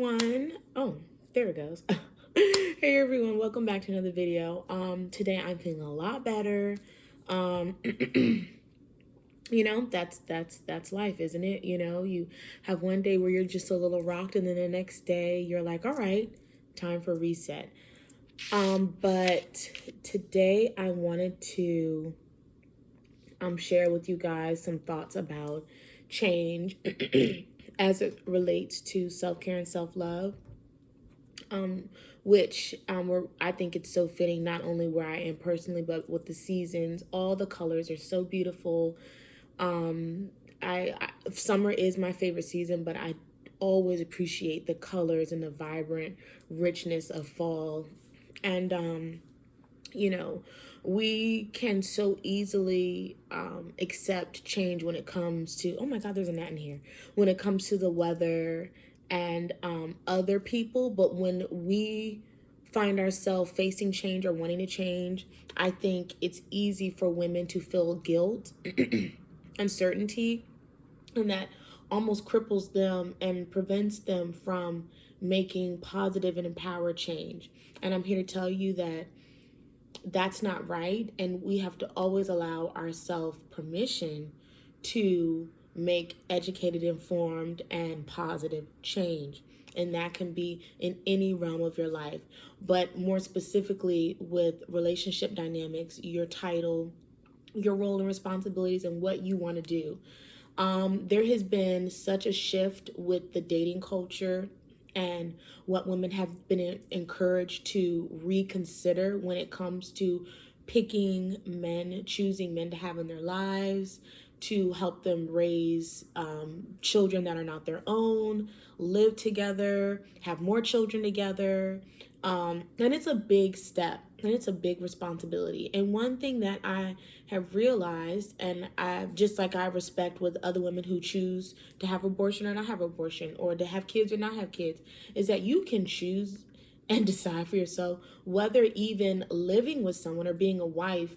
One. Oh, there it goes. Hey everyone, welcome back to another video. Today I'm feeling a lot better. Um that's life, isn't it? You have one day where you're just a little rocked, and then the next day you're like, all right, time for reset. But today I wanted to share with you guys some thoughts about change as it relates to self-care and self-love, which I think it's so fitting, not only where I am personally, but with the seasons. All the colors are so beautiful. I Summer is my favorite season, but I always appreciate the colors and the vibrant richness of fall. And you know, we can so easily accept change when it comes to, oh my God, there's a gnat in here, when it comes to the weather and other people. But when we find ourselves facing change or wanting to change, I think it's easy for women to feel guilt, uncertainty, and that almost cripples them and prevents them from making positive and empowered change. And I'm here to tell you that that's not right, and we have to always allow ourselves permission to make educated, informed, and positive change. And that can be in any realm of your life, but more specifically with relationship dynamics, your title, your role and responsibilities, and what you want to do. There has been such a shift with the dating culture and what women have been encouraged to reconsider when it comes to picking men, choosing men to have in their lives, to help them raise children that are not their own, live together, have more children together. And it's a big step, and it's a big responsibility. And one thing that I have realized, and I just like I respect with other women who choose to have abortion or not have abortion, or to have kids or not have kids, is that you can choose and decide for yourself whether even living with someone or being a wife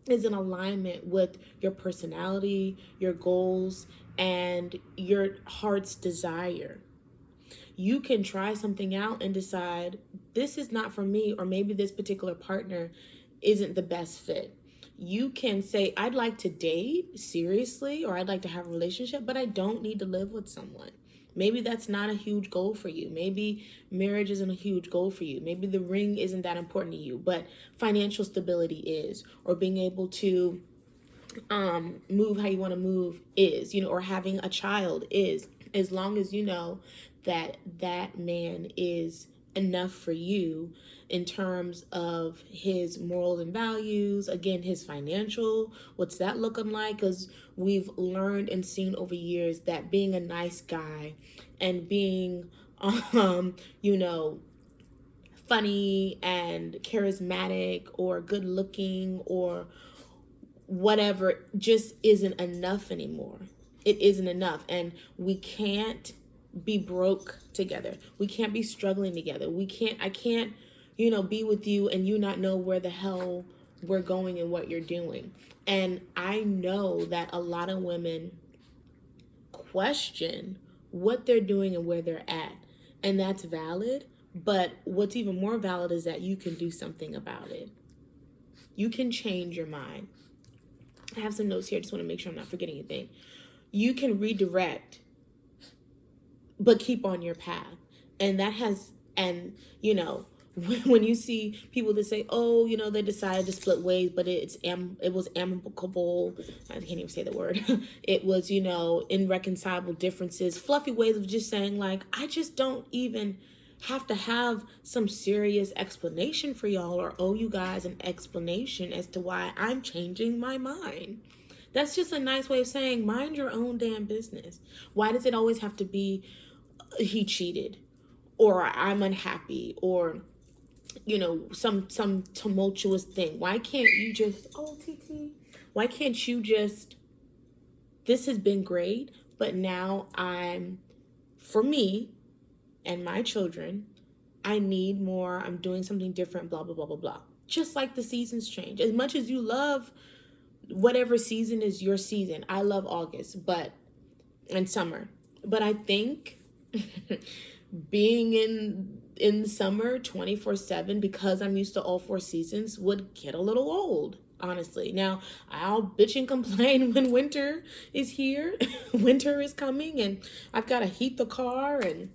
is in alignment with your personality, your goals, and your heart's desire. You can try something out and decide, this is not for me, or maybe this particular partner isn't the best fit. You can say, I'd like to date seriously, or I'd like to have a relationship, but I don't need to live with someone. Maybe that's not a huge goal for you. Maybe marriage isn't a huge goal for you. Maybe the ring isn't that important to you, but financial stability is, or being able to move how you want to move is, or having a child is, as long as you know that that man is enough for you in terms of his morals and values, again, his financial, what's that looking like? Because we've learned and seen over years that being a nice guy and being you know funny and charismatic or good looking or whatever just isn't enough anymore. It isn't enough. And we can't be broke together. We can't be struggling together. I can't, be with you and you not know where the hell we're going and what you're doing. And I know that a lot of women question what they're doing and where they're at. And that's valid. But what's even more valid is that you can do something about it. You can change your mind. I have some notes here. I just want to make sure I'm not forgetting anything. You can redirect, but keep on your path. And that has, and when you see people that say, oh, they decided to split ways, but it was amicable. I can't even say the word. It was, irreconcilable differences, fluffy ways of just saying, like, I just don't even have to have some serious explanation for y'all or owe you guys an explanation as to why I'm changing my mind. That's just a nice way of saying, mind your own damn business. Why does it always have to be he cheated, or I'm unhappy, or some tumultuous thing? Why can't you just, oh, TT, why can't you just, this has been great, but now for me and my children, I need more, I'm doing something different, blah, blah, blah, blah, blah. Just like the seasons change. As much as you love whatever season is your season, I love August, and summer. But I think being in summer 24/7 because I'm used to all four seasons would get a little old, honestly. Now, I'll bitch and complain when winter is here. Winter is coming and I've got to heat the car and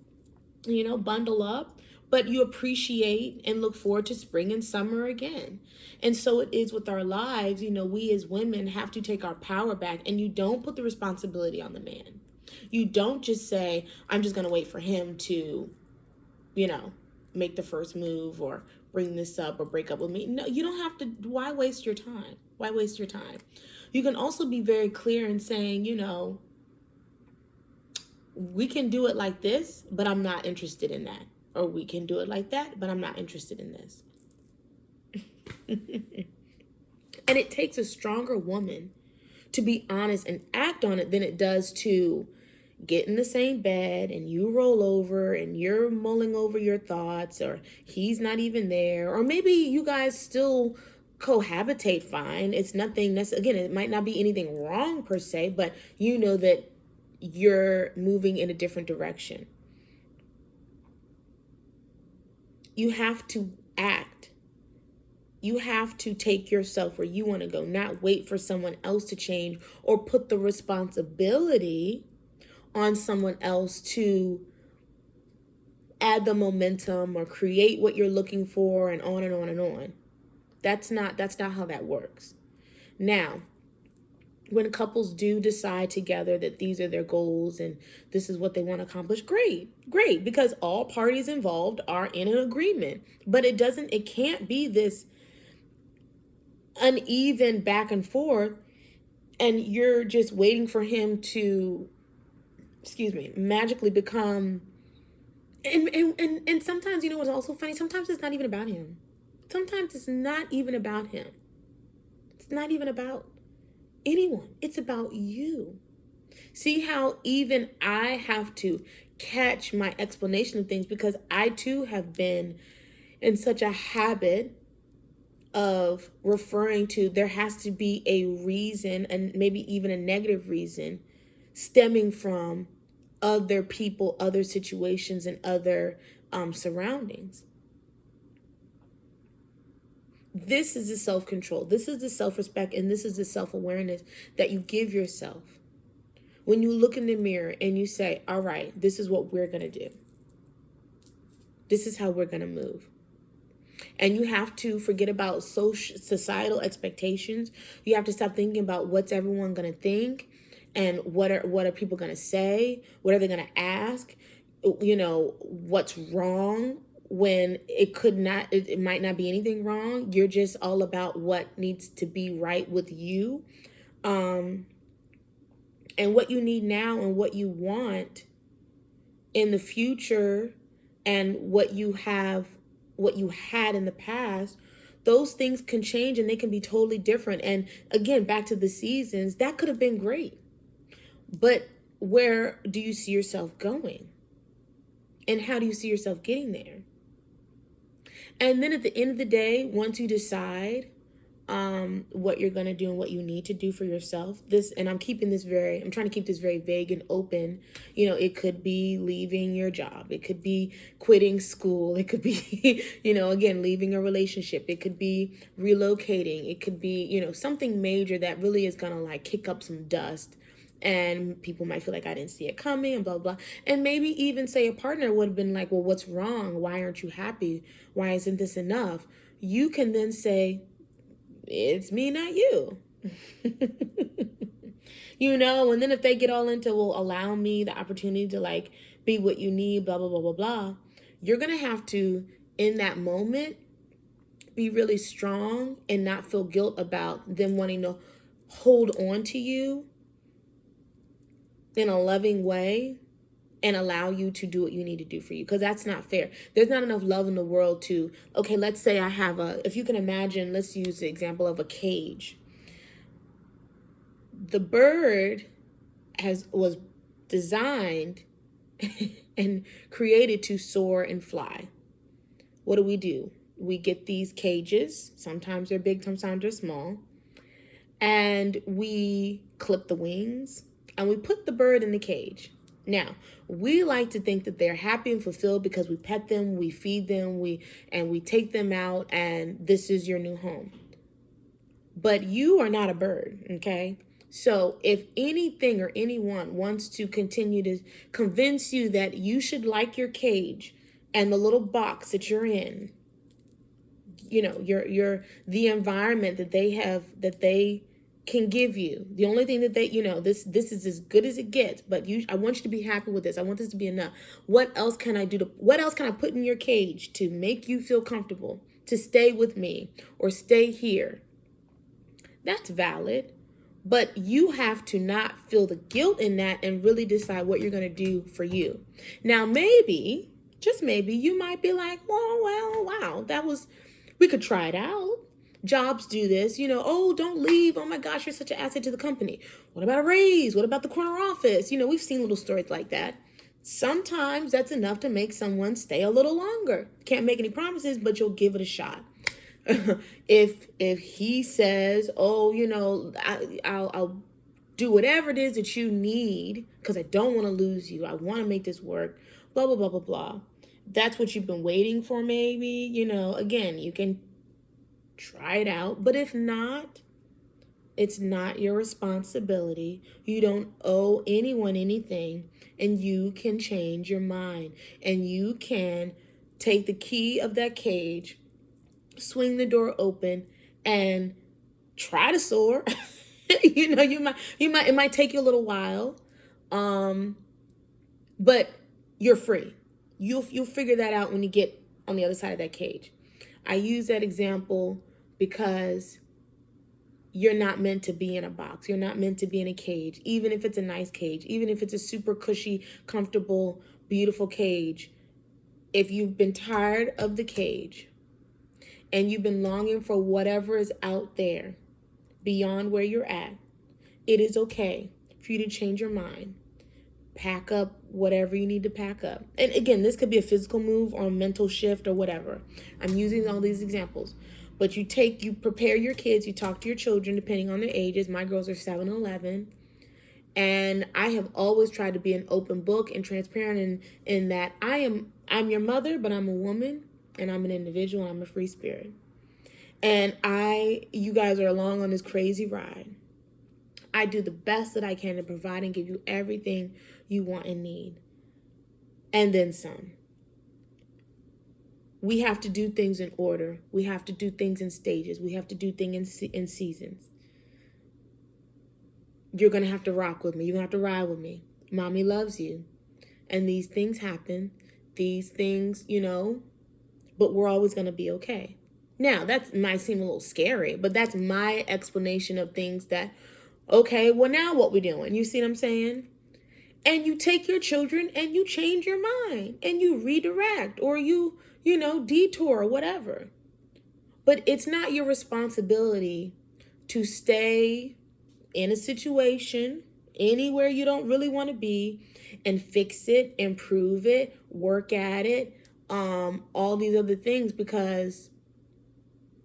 bundle up, but you appreciate and look forward to spring and summer again. And so it is with our lives. We as women have to take our power back, and you don't put the responsibility on the man. You don't just say, I'm just going to wait for him to, make the first move or bring this up or break up with me. No, you don't have to. Why waste your time? Why waste your time? You can also be very clear in saying, we can do it like this, but I'm not interested in that. Or we can do it like that, but I'm not interested in this. And it takes a stronger woman to be honest and act on it than it does to get in the same bed and you roll over and you're mulling over your thoughts, or he's not even there, or maybe you guys still cohabitate fine. It's nothing that's, again, it might not be anything wrong per se, but you know that you're moving in a different direction. You have to act. You have to take yourself where you want to go, not wait for someone else to change or put the responsibility on someone else to add the momentum or create what you're looking for, and on and on and on. That's not how that works. Now, when couples do decide together that these are their goals and this is what they want to accomplish, great, because all parties involved are in an agreement. But it can't be this uneven back and forth and you're just waiting for him to, magically become, and sometimes, what's also funny, sometimes it's not even about him. Sometimes it's not even about him. It's not even about anyone. It's about you. See how even I have to catch my explanation of things, because I too have been in such a habit of referring to, there has to be a reason, and maybe even a negative reason, stemming from other people, other situations, and other surroundings. This is the self-control. This is the self-respect, and this is the self-awareness that you give yourself when you look in the mirror and you say, all right, this is what we're going to do. This is how we're going to move. And you have to forget about societal expectations. You have to stop thinking about what's everyone going to think and what are people going to say? What are they going to ask? What's wrong, when it might not be anything wrong. You're just all about what needs to be right with you. And what you need now and what you want in the future, and what you had in the past, those things can change and they can be totally different. And again, back to the seasons, that could have been great. But where do you see yourself going? And how do you see yourself getting there? And then at the end of the day, once you decide what you're going to do and what you need to do for yourself, and I'm trying to keep this very vague and open. It could be leaving your job. It could be quitting school. It could be, again, leaving a relationship. It could be relocating. It could be, something major that really is going to like kick up some dust. And people might feel like I didn't see it coming and blah, blah. And maybe even say a partner would have been like, well, what's wrong? Why aren't you happy? Why isn't this enough? You can then say, it's me, not you. And then if they get all into, well, allow me the opportunity to like be what you need, blah, blah, blah, blah, blah. You're going to have to, in that moment, be really strong and not feel guilt about them wanting to hold on to you in a loving way and allow you to do what you need to do for you, because that's not fair. There's not enough love in the world to, okay, let's say I have if you can imagine, let's use the example of a cage. The bird was designed and created to soar and fly. What do? We get these cages. Sometimes they're big, sometimes they're small. And we clip the wings and we put the bird in the cage. Now, we like to think that they're happy and fulfilled because we pet them, we feed them, we take them out, and this is your new home. But you are not a bird, okay? So if anything or anyone wants to continue to convince you that you should like your cage and the little box that you're in, your the environment that they have, that they can give you, the only thing that they, this is as good as it gets, but I want you to be happy with this. I want this to be enough. What else can I do what else can I put in your cage to make you feel comfortable to stay with me or stay here? That's valid, but you have to not feel the guilt in that and really decide what you're going to do for you. Now, maybe, just maybe, you might be like, well, wow, we could try it out. Jobs do this, oh, don't leave. Oh my gosh, you're such an asset to the company. What about a raise? What about the corner office? We've seen little stories like that. Sometimes that's enough to make someone stay a little longer. Can't make any promises, but you'll give it a shot. If he says, oh, I'll do whatever it is that you need because I don't want to lose you. I want to make this work, blah, blah, blah, blah, blah. That's what you've been waiting for, maybe. Again, you can try it out. But if not, it's not your responsibility. You don't owe anyone anything, and you can change your mind, and you can take the key of that cage, swing the door open, and try to soar. It might take you a little while, but you're free. You'll figure that out when you get on the other side of that cage. I use that example because you're not meant to be in a box. You're not meant to be in a cage, even if it's a nice cage, even if it's a super cushy, comfortable, beautiful cage. If you've been tired of the cage and you've been longing for whatever is out there beyond where you're at, it is okay for you to change your mind. Pack up whatever you need to pack up. And again, this could be a physical move or a mental shift or whatever. I'm using all these examples. But you prepare your kids, you talk to your children depending on their ages. My girls are 7 and 11. And I have always tried to be an open book and transparent in that I'm your mother, but I'm a woman and I'm an individual and I'm a free spirit. And you guys are along on this crazy ride. I do the best that I can to provide and give you everything you want and need. And then some. We have to do things in order. We have to do things in stages. We have to do things in seasons. You're going to have to rock with me. You're going to have to ride with me. Mommy loves you. And these things happen. These things, but we're always going to be okay. Now, that might seem a little scary, but that's my explanation of things that, okay, well, now what we doing? You see what I'm saying? And you take your children and you change your mind and you redirect or you detour or whatever. But it's not your responsibility to stay in a situation anywhere you don't really want to be and fix it, improve it, work at it, all these other things, because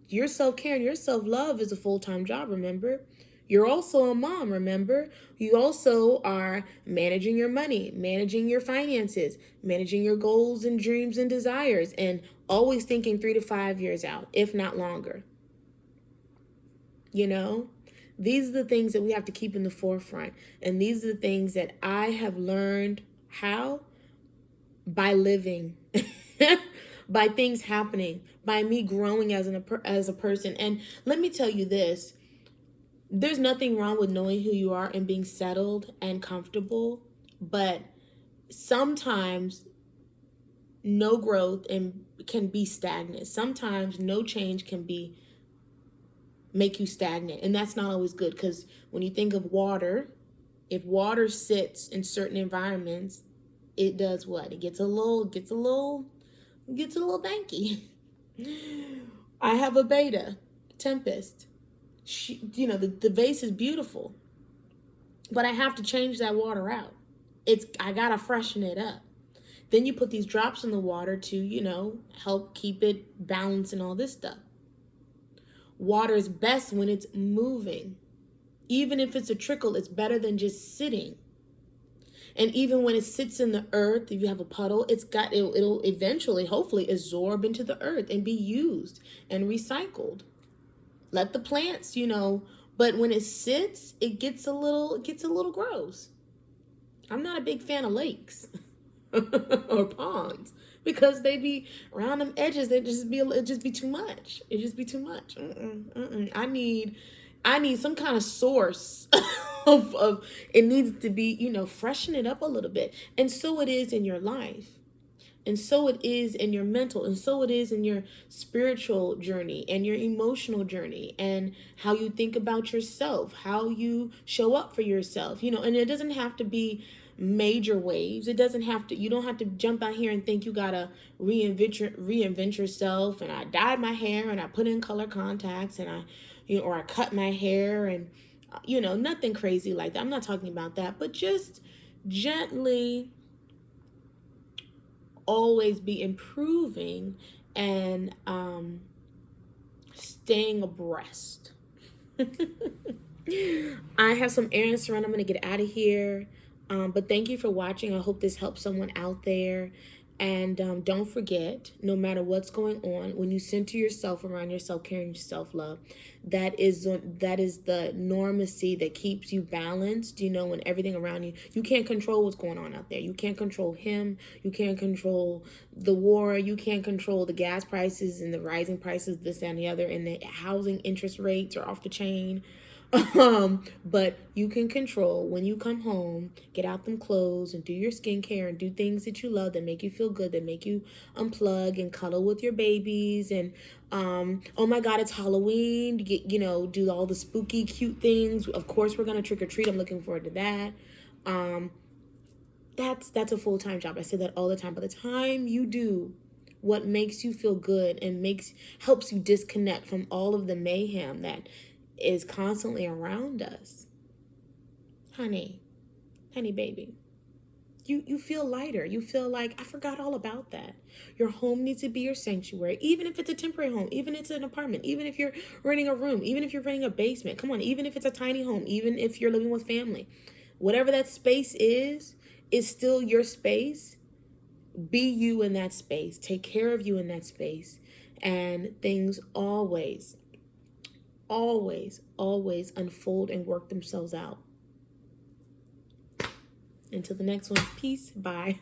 your self-care and your self-love is a full-time job, remember? You're also a mom, remember? You also are managing your money, managing your finances, managing your goals and dreams and desires, and always thinking 3 to 5 years out, if not longer. These are the things that we have to keep in the forefront. And these are the things that I have learned how? By living, by things happening, by me growing as a person. And let me tell you this. There's nothing wrong with knowing who you are and being settled and comfortable, but sometimes no growth can be stagnant. Sometimes no change can make you stagnant, and that's not always good, because when you think of water, if water sits in certain environments, it does what? It gets a little banky. I have a beta, Tempest. The vase is beautiful, but I have to change that water out. I gotta freshen it up. Then you put these drops in the water to, help keep it balanced and all this stuff. Water is best when it's moving. Even if it's a trickle, it's better than just sitting. And even when it sits in the earth, if you have a puddle, it'll eventually, hopefully, absorb into the earth and be used and recycled. Let the plants, but when it sits, it gets a little gross. I'm not a big fan of lakes or ponds because they be around them edges. It just be too much. It just be too much. I need some kind of source of it needs to be, freshen it up a little bit. And so it is in your life. And so it is in your mental, and so it is in your spiritual journey and your emotional journey and how you think about yourself, how you show up for yourself, and it doesn't have to be major waves. You don't have to jump out here and think you gotta reinvent yourself. And I dyed my hair and I put in color contacts and or I cut my hair and, nothing crazy like that. I'm not talking about that, but just gently always be improving and staying abreast. I have some errands to run. I'm going to get out of here. But thank you for watching. I hope this helps someone out there. And don't forget, no matter what's going on, when you center yourself around your self-care and your self-love, that is the normacy that keeps you balanced, when everything around you can't control what's going on out there. You can't control him. You can't control the war. You can't control the gas prices and the rising prices, this and the other, and the housing interest rates are off the chain. But you can control when you come home, get out them clothes and do your skincare and do things that you love that make you feel good, that make you unplug and cuddle with your babies. And, oh my God, it's Halloween. Get, do all the spooky, cute things. Of course, we're going to trick or treat. I'm looking forward to that. That's a full-time job. I say that all the time. By the time you do what makes you feel good and helps you disconnect from all of the mayhem that is constantly around us, honey baby, you feel lighter. You feel like, I forgot all about that. Your home needs to be your sanctuary, even if it's a temporary home, even if it's an apartment, even if you're renting a room, even if you're renting a basement. Come on, even if it's a tiny home, even if you're living with family, whatever that space is still your space. Be you in that space. Take care of you in that space, and things always unfold and work themselves out. Until the next one, peace, bye.